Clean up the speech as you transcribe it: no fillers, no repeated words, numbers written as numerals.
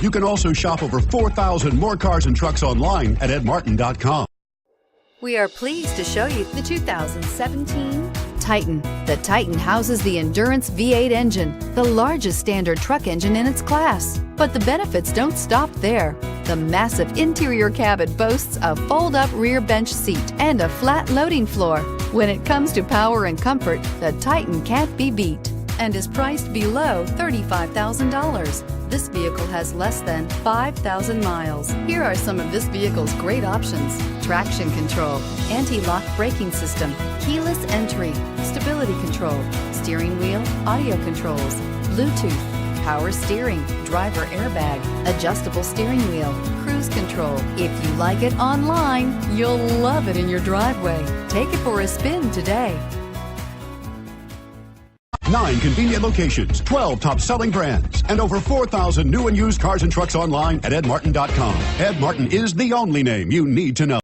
You can also shop over 4,000 more cars and trucks online at edmartin.com. We are pleased to show you the 2017 Titan. The Titan houses the Endurance V8 engine, the largest standard truck engine in its class. But the benefits don't stop there. The massive interior cabin boasts a fold-up rear bench seat and a flat loading floor. When it comes to power and comfort, the Titan can't be beat and is priced below $35,000. This vehicle has less than 5,000 miles. Here are some of this vehicle's great options: traction control, anti-lock braking system, keyless entry, stability control, steering wheel audio controls, Bluetooth, power steering, driver airbag, adjustable steering wheel, cruise control. If you like it online, you'll love it in your driveway. Take it for a spin today. 9 convenient locations, 12 top-selling brands, and over 4,000 new and used cars and trucks online at edmartin.com. Ed Martin is the only name you need to know.